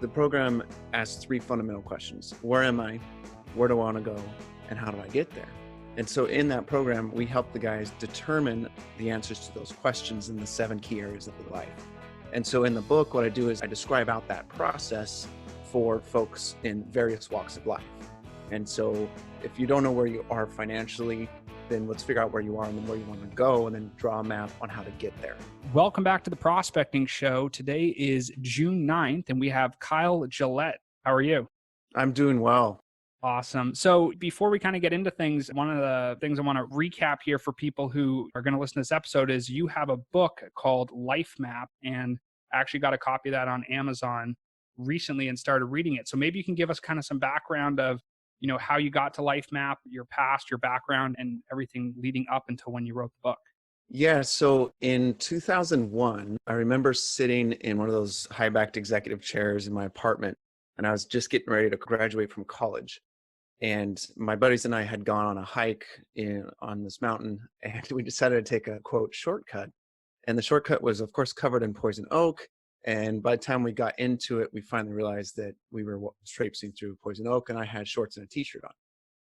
The program asks three fundamental questions. Where am I? Where do I want to go? And how do I get there? And so in that program, we help the guys determine the answers to those questions in the 7 key areas of their life. And so in the book, what I do is I describe out that process for folks in various walks of life. And so if you don't know where you are financially, then let's figure out where you are and then where you want to go, and then draw a map on how to get there. Welcome back to the Prospecting Show. Today is June 9th, and we have Kyle Gillette. How are you? I'm doing well. Awesome. So before we kind of get into things, one of the things I want to recap here for people who are going to listen to this episode is you have a book called LifeMap, and I actually got a copy of that on Amazon recently and started reading it. So maybe you can give us kind of some background of, how you got to LifeMap, your past, your background, and everything leading up until when you wrote the book. Yeah, so in 2001, I remember sitting in one of those high-backed executive chairs in my apartment, and I was just getting ready to graduate from college. And my buddies and I had gone on a hike on this mountain, and we decided to take a, quote, shortcut. And the shortcut was, of course, covered in poison oak. And by the time we got into it, we finally realized that we were traipsing through poison oak, and I had shorts and a t-shirt on.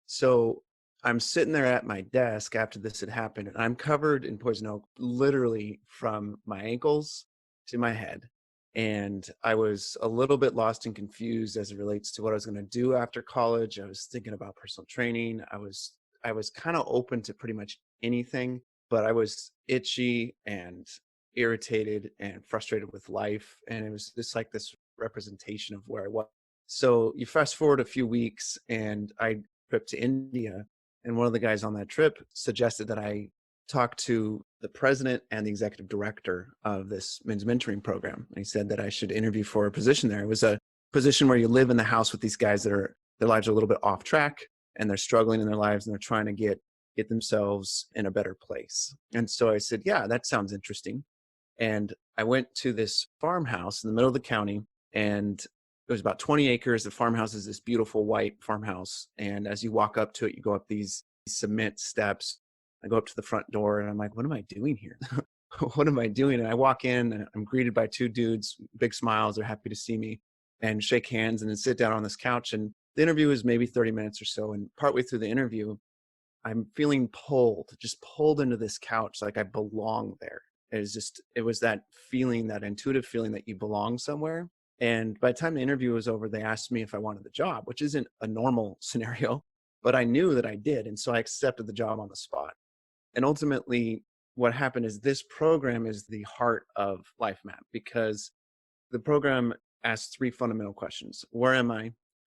So I'm sitting there at my desk after this had happened, and I'm covered in poison oak, literally from my ankles to my head. And I was a little bit lost and confused as it relates to what I was going to do after college. I was thinking about personal training. I was kind of open to pretty much anything, but I was itchy and irritated and frustrated with life. And it was just like this representation of where I was. So you fast forward a few weeks, and I trip to India, and one of the guys on that trip suggested that I talk to the president and the executive director of this men's mentoring program. And he said that I should interview for a position there. It was a position where you live in the house with these guys that their lives are a little bit off track, and they're struggling in their lives, and they're trying to get themselves in a better place. And so I said, yeah, that sounds interesting. And I went to this farmhouse in the middle of the county, and it was about 20 acres. The farmhouse is this beautiful white farmhouse. And as you walk up to it, you go up these cement steps. I go up to the front door, and I'm like, what am I doing here? What am I doing? And I walk in, and I'm greeted by 2 dudes, big smiles. They're happy to see me, and shake hands and then sit down on this couch. And the interview is maybe 30 minutes or so. And partway through the interview, I'm feeling just pulled into this couch like I belong there. It was that feeling, that intuitive feeling that you belong somewhere. And by the time the interview was over, they asked me if I wanted the job, which isn't a normal scenario, but I knew that I did. And so I accepted the job on the spot. And ultimately, what happened is this program is the heart of LifeMap, because the program asks 3 fundamental questions. Where am I?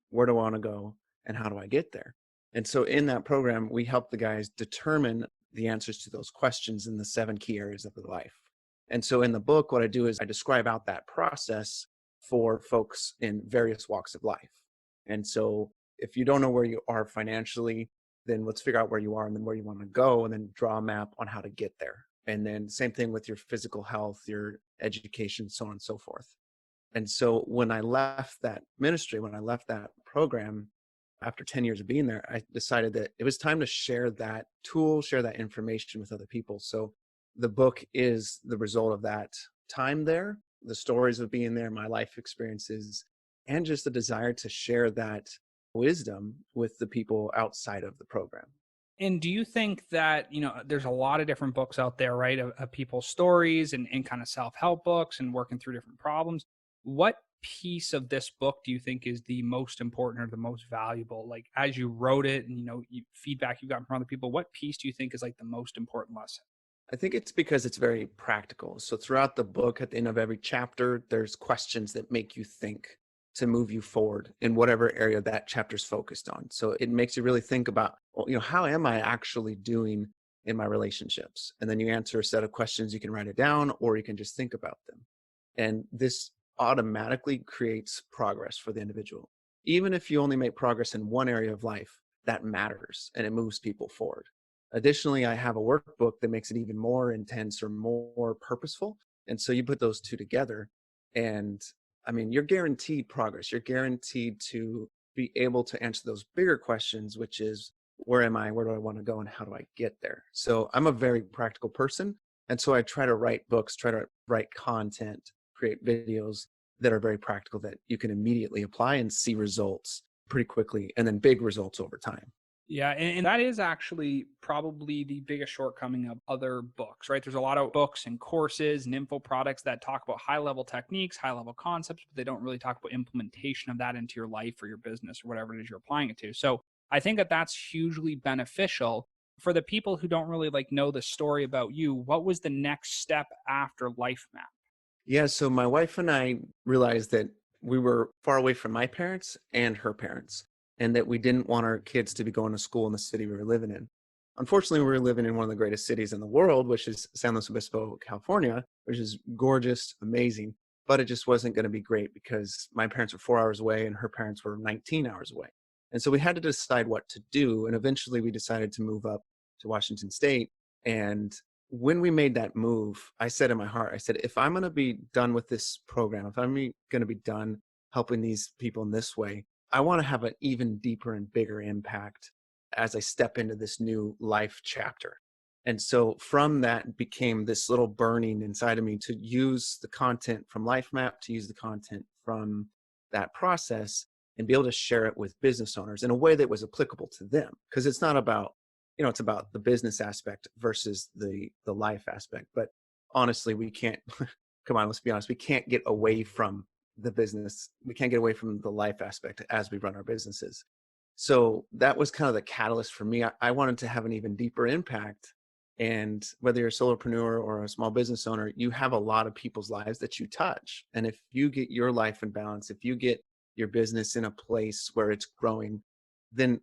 Where do I want to go? And how do I get there? And so in that program, we help the guys determine the answers to those questions in the 7 key areas of their life. And so in the book, what I do is I describe out that process for folks in various walks of life. And so if you don't know where you are financially, then let's figure out where you are and then where you want to go, and then draw a map on how to get there. And then same thing with your physical health, your education, so on and so forth. And so when I left that ministry, when I left that program, after 10 years of being there, I decided that it was time to share that tool, share that information with other people. So the book is the result of that time there, the stories of being there, my life experiences, and just the desire to share that wisdom with the people outside of the program. And do you think that, there's a lot of different books out there, right, of people's stories and kind of self-help books and working through different problems? What piece of this book do you think is the most important or the most valuable? Like, as you wrote it and, feedback you've gotten from other people, what piece do you think is like the most important lesson? I think it's because it's very practical. So throughout the book, at the end of every chapter, there's questions that make you think, to move you forward in whatever area that chapter's focused on. So it makes you really think about, well, how am I actually doing in my relationships? And then you answer a set of questions. You can write it down, or you can just think about them. And this automatically creates progress for the individual. Even if you only make progress in one area of life, that matters, and it moves people forward. Additionally, I have a workbook that makes it even more intense or more purposeful. And so you put those 2 together, and I mean, you're guaranteed progress. You're guaranteed to be able to answer those bigger questions, which is, where am I? Where do I want to go? And how do I get there? So I'm a very practical person. And so I try to write books, try to write content, create videos that are very practical that you can immediately apply and see results pretty quickly, and then big results over time. Yeah, and that is actually probably the biggest shortcoming of other books, right? There's a lot of books and courses and info products that talk about high level techniques, high level concepts, but they don't really talk about implementation of that into your life or your business or whatever it is you're applying it to. So I think that that's hugely beneficial for the people who don't really like know the story about you. What was the next step after LifeMap? Yeah, so my wife and I realized that we were far away from my parents and her parents, and that we didn't want our kids to be going to school in the city we were living in. Unfortunately, we were living in one of the greatest cities in the world, which is San Luis Obispo, California, which is gorgeous, amazing, but it just wasn't going to be great because my parents were 4 hours away and her parents were 19 hours away. And so we had to decide what to do. And eventually we decided to move up to Washington State. And when we made that move, I said in my heart, I said, if I'm going to be done with this program, if I'm going to be done helping these people in this way, I want to have an even deeper and bigger impact as I step into this new life chapter. And so from that became this little burning inside of me to use the content from LifeMap, to use the content from that process and be able to share it with business owners in a way that was applicable to them. Because it's not about, it's about the business aspect versus the life aspect. But honestly, we can't, come on, let's be honest, we can't get away from the business. We can't get away from the life aspect as we run our businesses. So that was kind of the catalyst for me. I wanted to have an even deeper impact. And whether you're a solopreneur or a small business owner, you have a lot of people's lives that you touch. And if you get your life in balance, if you get your business in a place where it's growing, then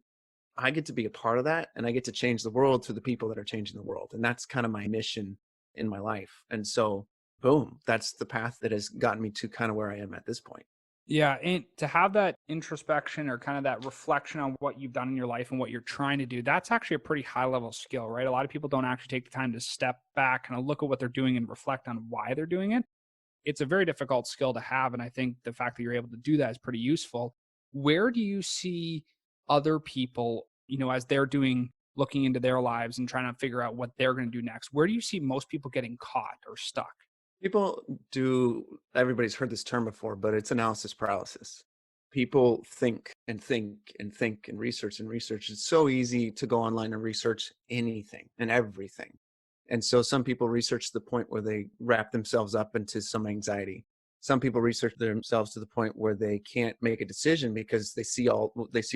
I get to be a part of that, and I get to change the world through the people that are changing the world. And that's kind of my mission in my life. And so, boom, that's the path that has gotten me to kind of where I am at this point. Yeah, and to have that introspection or kind of that reflection on what you've done in your life and what you're trying to do, that's actually a pretty high level skill, right? A lot of people don't actually take the time to step back, kind of look at what they're doing and reflect on why they're doing it. It's a very difficult skill to have. And I think the fact that you're able to do that is pretty useful. Where do you see other people, as they're looking into their lives and trying to figure out what they're going to do next? Where do you see most people getting caught or stuck? People everybody's heard this term before, but it's analysis paralysis. People think and think and think and research and research. It's so easy to go online and research anything and everything. And so some people research to the point where they wrap themselves up into some anxiety. Some people research themselves to the point where they can't make a decision because they see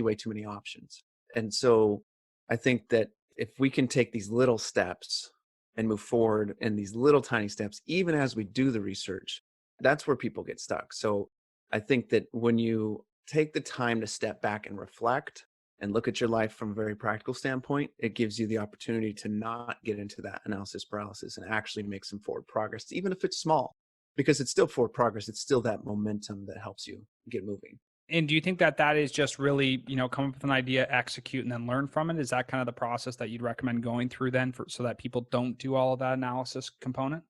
way too many options. And so I think that if we can take these little steps and move forward in these little tiny steps, even as we do the research, that's where people get stuck. So I think that when you take the time to step back and reflect and look at your life from a very practical standpoint, it gives you the opportunity to not get into that analysis paralysis and actually make some forward progress, even if it's small, because it's still forward progress. It's still that momentum that helps you get moving. And do you think that that is just really, come up with an idea, execute, and then learn from it? Is that kind of the process that you'd recommend going through then so that people don't do all of that analysis component?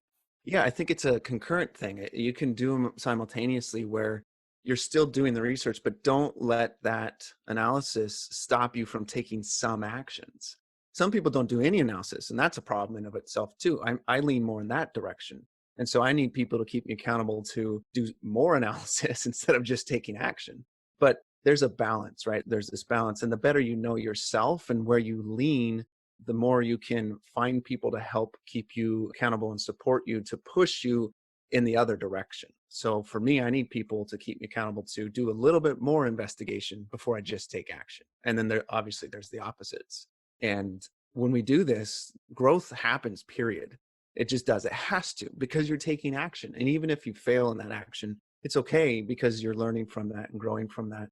Yeah, I think it's a concurrent thing. You can do them simultaneously where you're still doing the research, but don't let that analysis stop you from taking some actions. Some people don't do any analysis, and that's a problem in of itself too. I lean more in that direction. And so I need people to keep me accountable to do more analysis instead of just taking action. But there's a balance, right? There's this balance. And the better you know yourself and where you lean, the more you can find people to help keep you accountable and support you to push you in the other direction. So for me, I need people to keep me accountable to do a little bit more investigation before I just take action. And then there's the opposites. And when we do this, growth happens, period. It just does. It has to, because you're taking action. And even if you fail in that action, it's okay because you're learning from that and growing from that.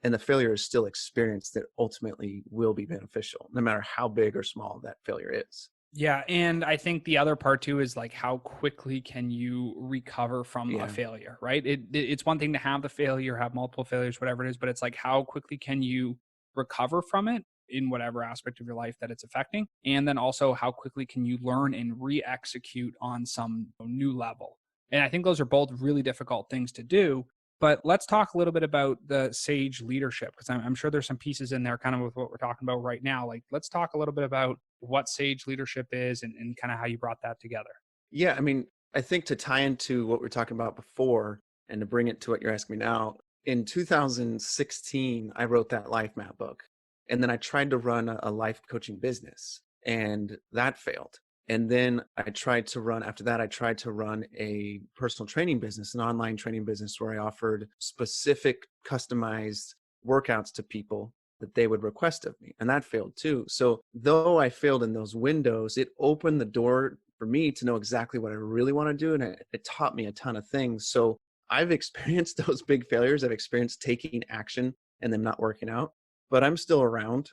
And the failure is still experience that ultimately will be beneficial, no matter how big or small that failure is. Yeah, and I think the other part too is like how quickly can you recover from a Yeah. failure, right? It's one thing to have the failure, have multiple failures, whatever it is, but it's like how quickly can you recover from it in whatever aspect of your life that it's affecting, and then also how quickly can you learn and re-execute on some new level. And I think those are both really difficult things to do. But let's talk a little bit about the sage leadership, because I'm sure there's some pieces in there kind of with what we're talking about right now. Like, let's talk a little bit about what sage leadership is and kind of how you brought that together. Yeah. I mean, I think to tie into what we were talking about before, And to bring it to what you're asking me now, in 2016, I wrote that LifeMap book. And then I tried to run a life coaching business, and that failed. And then after that, I tried to run a personal training business, an online training business where I offered specific customized workouts to people that they would request of me. And that failed too. So though I failed in those windows, it opened the door for me to know exactly what I really want to do. And it taught me a ton of things. So I've experienced those big failures. I've experienced taking action and them not working out, but I'm still around.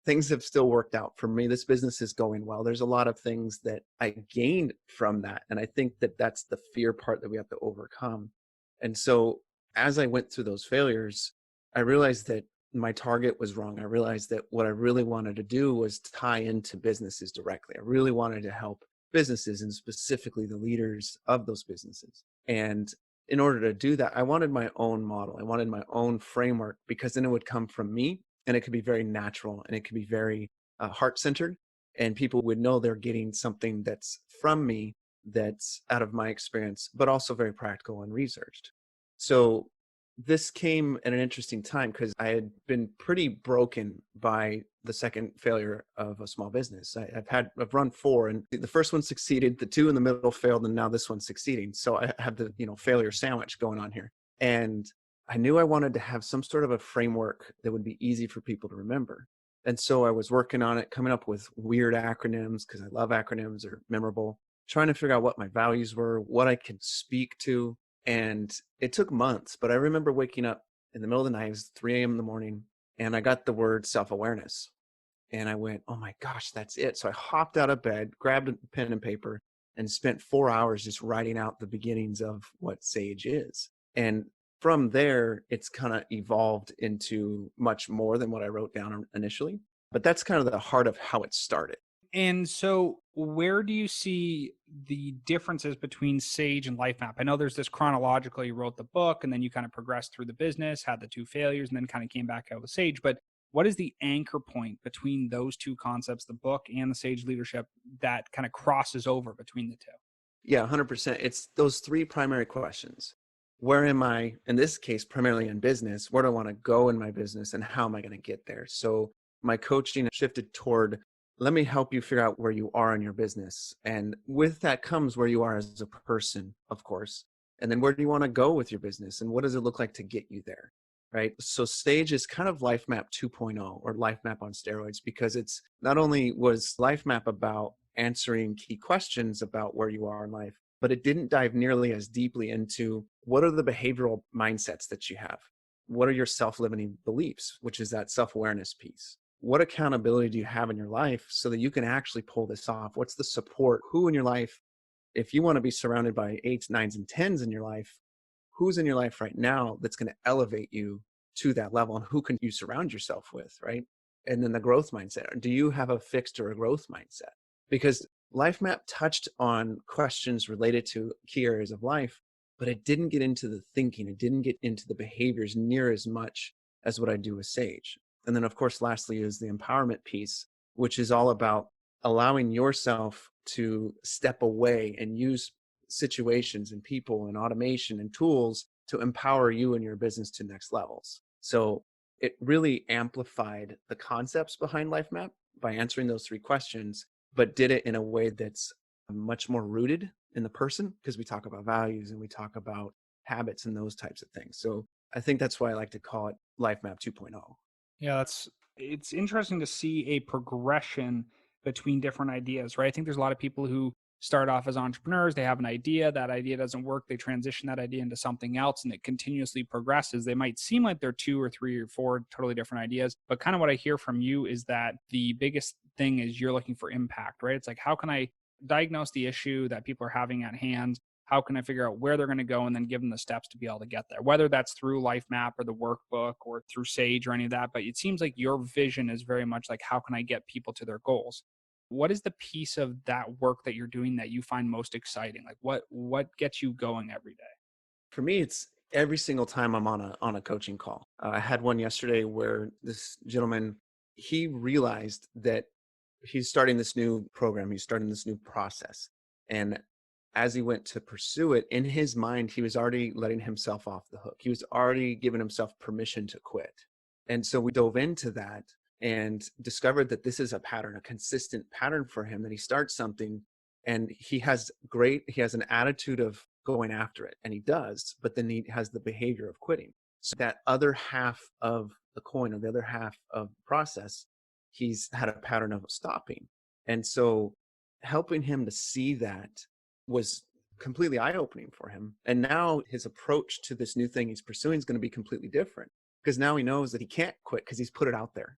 Things have still worked out for me. This business is going well. There's a lot of things that I gained from that. And I think that that's the fear part that we have to overcome. And so as I went through those failures, I realized that my target was wrong. I realized that what I really wanted to do was tie into businesses directly. I really wanted to help businesses and specifically the leaders of those businesses. And in order to do that, I wanted my own model. I wanted my own framework because then it would come from me and it could be very natural and it could be very heart-centered. And people would know they're getting something that's from me, that's out of my experience, but also very practical and researched. So this came at an interesting time because I had been pretty broken by the second failure of a small business. I've run four, and the first one succeeded, the two in the middle failed, and now this one's succeeding. So I have the failure sandwich going on here. And I knew I wanted to have some sort of a framework that would be easy for people to remember. And so I was working on it, coming up with weird acronyms because I love acronyms, they're memorable, trying to figure out what my values were, what I could speak to. And it took months, but I remember waking up in the middle of the night, it was 3 a.m. in the morning, and I got the word self-awareness. And I went, oh my gosh, that's it. So I hopped out of bed, grabbed a pen and paper, and spent 4 hours just writing out the beginnings of what SAGE is. And from there, it's kind of evolved into much more than what I wrote down initially. But that's kind of the heart of how it started. And so, where do you see the differences between Sage and LifeMap? I know there's this chronological, you wrote the book and then you kind of progressed through the business, had the two failures, and then kind of came back out with Sage. But what is the anchor point between those two concepts, the book and the Sage leadership, that kind of crosses over between the two? Yeah, 100%. It's those three primary questions. Where am I, in this case, primarily in business? Where do I want to go in my business and how am I going to get there? So my coaching shifted toward, let me help you figure out where you are in your business. And with that comes where you are as a person, of course. And then where do you want to go with your business? And what does it look like to get you there? Right. So Sage is kind of LifeMap 2.0 or LifeMap on steroids, because it's not only was LifeMap about answering key questions about where you are in life, but it didn't dive nearly as deeply into what are the behavioral mindsets that you have? What are your self-limiting beliefs, which is that self-awareness piece? What accountability do you have in your life so that you can actually pull this off? What's the support? Who in your life, if you want to be surrounded by eights, nines, and tens in your life, who's in your life right now that's going to elevate you to that level, and who can you surround yourself with, right? And then the growth mindset. Do you have a fixed or a growth mindset? Because LifeMap touched on questions related to key areas of life, but it didn't get into the thinking. It didn't get into the behaviors near as much as what I do with Sage. And then, of course, lastly is the empowerment piece, which is all about allowing yourself to step away and use situations and people and automation and tools to empower you and your business to next levels. So it really amplified the concepts behind LifeMap by answering those three questions, but did it in a way that's much more rooted in the person, because we talk about values and we talk about habits and those types of things. So I think that's why I like to call it LifeMap 2.0. Yeah, it's interesting to see a progression between different ideas, right? I think there's a lot of people who start off as entrepreneurs, they have an idea, that idea doesn't work, they transition that idea into something else and it continuously progresses. They might seem like they're two or three or four totally different ideas, but kind of what I hear from you is that the biggest thing is you're looking for impact, right? It's like, how can I diagnose the issue that people are having at hand? How can I figure out where they're going to go and then give them the steps to be able to get there, whether that's through LifeMap or the workbook or through Sage or any of that. But it seems like your vision is very much like, how can I get people to their goals? What is the piece of that work that you're doing that you find most exciting? Like what gets you going every day? For me, it's every single time I'm on a coaching call. I had one yesterday where this gentleman, he realized that he's starting this new program, he's starting this new process, and as he went to pursue it, in his mind, he was already letting himself off the hook. He was already giving himself permission to quit. And so we dove into that and discovered that this is a pattern, a consistent pattern for him, that he starts something and he has an attitude of going after it, and he does, but then he has the behavior of quitting. So that other half of the coin, or the other half of the process, he's had a pattern of stopping. And so helping him to see that was completely eye-opening for him. And now his approach to this new thing he's pursuing is going to be completely different, because now he knows that he can't quit because he's put it out there.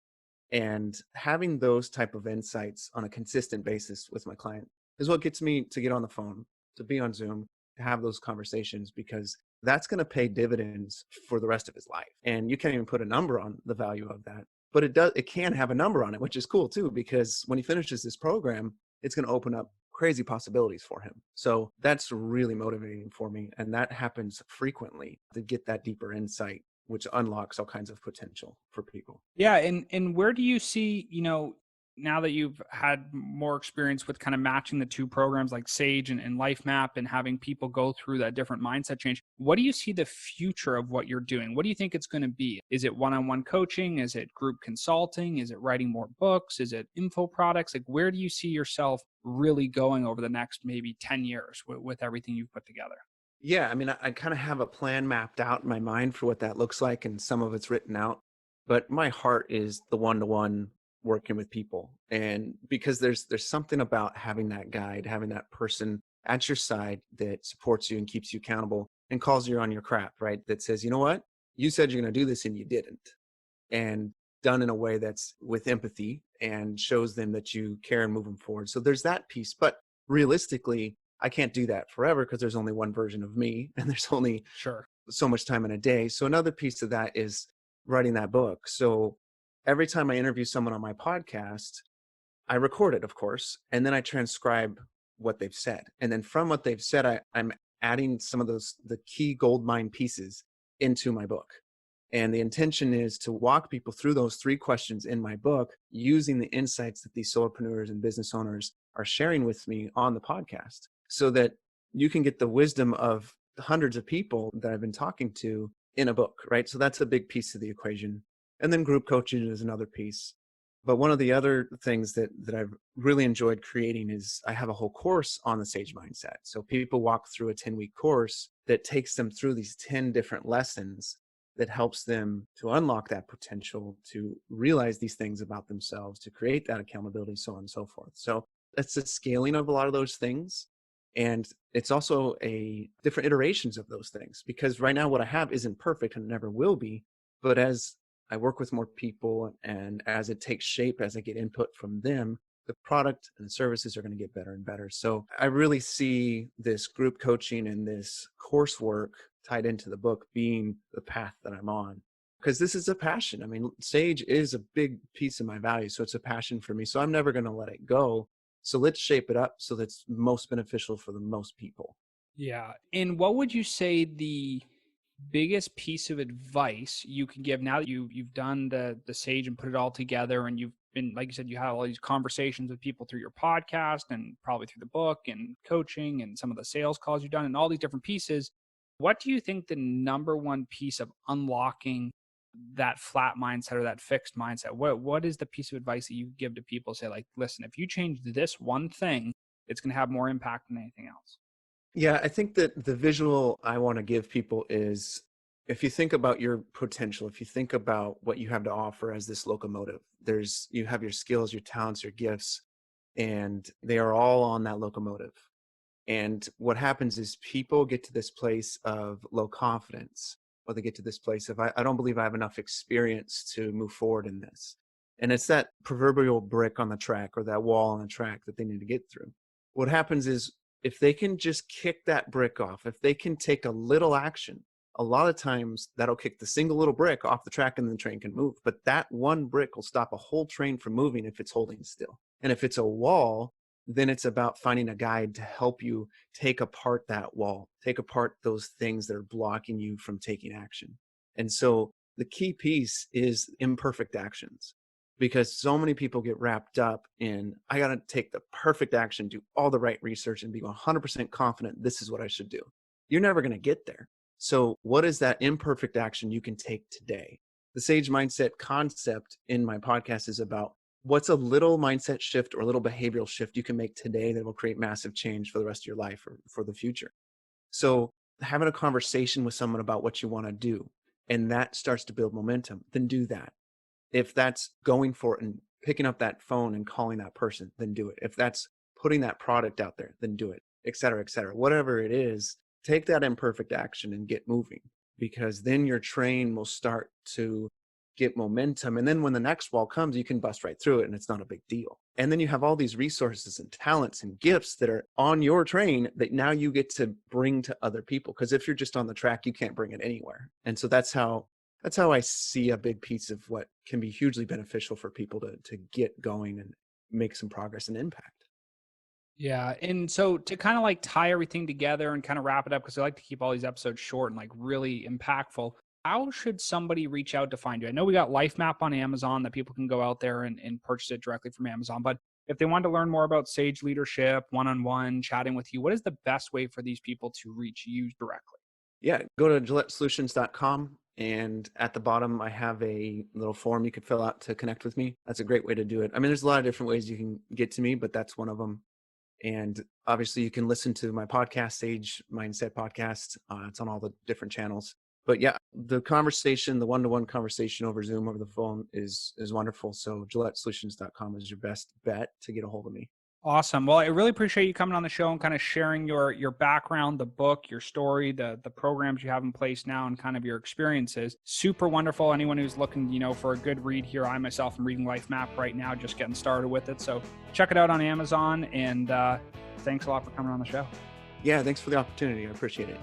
And having those type of insights on a consistent basis with my client is what gets me to get on the phone, to be on Zoom, to have those conversations, because that's going to pay dividends for the rest of his life. And you can't even put a number on the value of that, but it can have a number on it, which is cool too, because when he finishes this program, it's going to open up crazy possibilities for him. So that's really motivating for me. And that happens frequently, to get that deeper insight, which unlocks all kinds of potential for people. Yeah, and where do you see, now that you've had more experience with kind of matching the two programs like Sage and LifeMap, and having people go through that different mindset change, what do you see the future of what you're doing? What do you think it's going to be? Is it one-on-one coaching? Is it group consulting? Is it writing more books? Is it info products? Like, where do you see yourself really going over the next maybe 10 years with everything you've put together? Yeah, I mean, I kind of have a plan mapped out in my mind for what that looks like, and some of it's written out. But my heart is the one-to-one working with people, and because there's something about having that guide, having that person at your side that supports you and keeps you accountable and calls you on your crap, right? That says, you know what, you said you're going to do this and you didn't, and done in a way that's with empathy and shows them that you care and move them forward. So there's that piece. But realistically, I can't do that forever, because there's only one version of me and there's only Sure. so much time in a day. So another piece of that is writing that book. So every time I interview someone on my podcast, I record it, of course, and then I transcribe what they've said. And then from what they've said, I'm adding some of the key gold mine pieces into my book. And the intention is to walk people through those 3 questions in my book, using the insights that these solopreneurs and business owners are sharing with me on the podcast, so that you can get the wisdom of hundreds of people that I've been talking to in a book, right? So that's a big piece of the equation. And then group coaching is another piece. But one of the other things that I've really enjoyed creating is I have a whole course on the Sage Mindset. So people walk through a 10-week course that takes them through these 10 different lessons that helps them to unlock that potential, to realize these things about themselves, to create that accountability, so on and so forth. So that's the scaling of a lot of those things. And it's also a different iterations of those things, because right now what I have isn't perfect and never will be. But as I work with more people and as it takes shape, as I get input from them, the product and the services are going to get better and better. So I really see this group coaching and this coursework tied into the book being the path that I'm on, because this is a passion. I mean, Sage is a big piece of my value. So it's a passion for me. So I'm never going to let it go. So let's shape it up so that's most beneficial for the most people. Yeah. And what would you say the biggest piece of advice you can give now that you've done the Sage and put it all together, and you've been, like you said, you had all these conversations with people through your podcast and probably through the book and coaching and some of the sales calls you've done and all these different pieces. What do you think the number one piece of unlocking that flat mindset or that fixed mindset? What is the piece of advice that you give to people? Say, like, listen, if you change this one thing, it's going to have more impact than anything else. Yeah, I think that the visual I want to give people is, if you think about your potential, if you think about what you have to offer as this locomotive, you have your skills, your talents, your gifts, and they are all on that locomotive. And what happens is people get to this place of low confidence, or they get to this place of, I don't believe I have enough experience to move forward in this. And it's that proverbial brick on the track, or that wall on the track that they need to get through. What happens is, if they can just kick that brick off, if they can take a little action, a lot of times that'll kick the single little brick off the track and the train can move. But that one brick will stop a whole train from moving if it's holding still. And if it's a wall, then it's about finding a guide to help you take apart that wall, take apart those things that are blocking you from taking action. And so the key piece is imperfect actions. because so many people get wrapped up in, I got to take the perfect action, do all the right research, and be 100% confident this is what I should do. You're never going to get there. So, what is that imperfect action you can take today? The Sage Mindset concept in my podcast is about what's a little mindset shift or a little behavioral shift you can make today that will create massive change for the rest of your life or for the future. So, having a conversation with someone about what you want to do, and that starts to build momentum, then do that. If that's going for it and picking up that phone and calling that person, then do it. If that's putting that product out there, then do it, et cetera, et cetera. Whatever it is, take that imperfect action and get moving, because then your train will start to get momentum. And then when the next wall comes, you can bust right through it and it's not a big deal. And then you have all these resources and talents and gifts that are on your train that now you get to bring to other people. Because if you're just on the track, you can't bring it anywhere. And so that's how I see a big piece of what can be hugely beneficial for people to get going and make some progress and impact. Yeah. And so to kind of like tie everything together and kind of wrap it up, because I like to keep all these episodes short and like really impactful, how should somebody reach out to find you? I know we got LifeMap on Amazon that people can go out there and purchase it directly from Amazon. But if they want to learn more about Sage leadership, one-on-one, chatting with you, what is the best way for these people to reach you directly? Yeah, go to gillettesolutions.com. And at the bottom, I have a little form you could fill out to connect with me. That's a great way to do it. I mean, there's a lot of different ways you can get to me, but that's one of them. And obviously, you can listen to my podcast, Sage Mindset Podcast. It's on all the different channels. But yeah, the conversation, the one-to-one conversation over Zoom, over the phone is wonderful. So gillettesolutions.com is your best bet to get a hold of me. Awesome. Well, I really appreciate you coming on the show and kind of sharing your background, the book, your story, the programs you have in place now, and kind of your experiences. Super wonderful. Anyone who's looking, for a good read here, I myself am reading LifeMap right now, just getting started with it. So check it out on Amazon. And thanks a lot for coming on the show. Yeah, thanks for the opportunity. I appreciate it.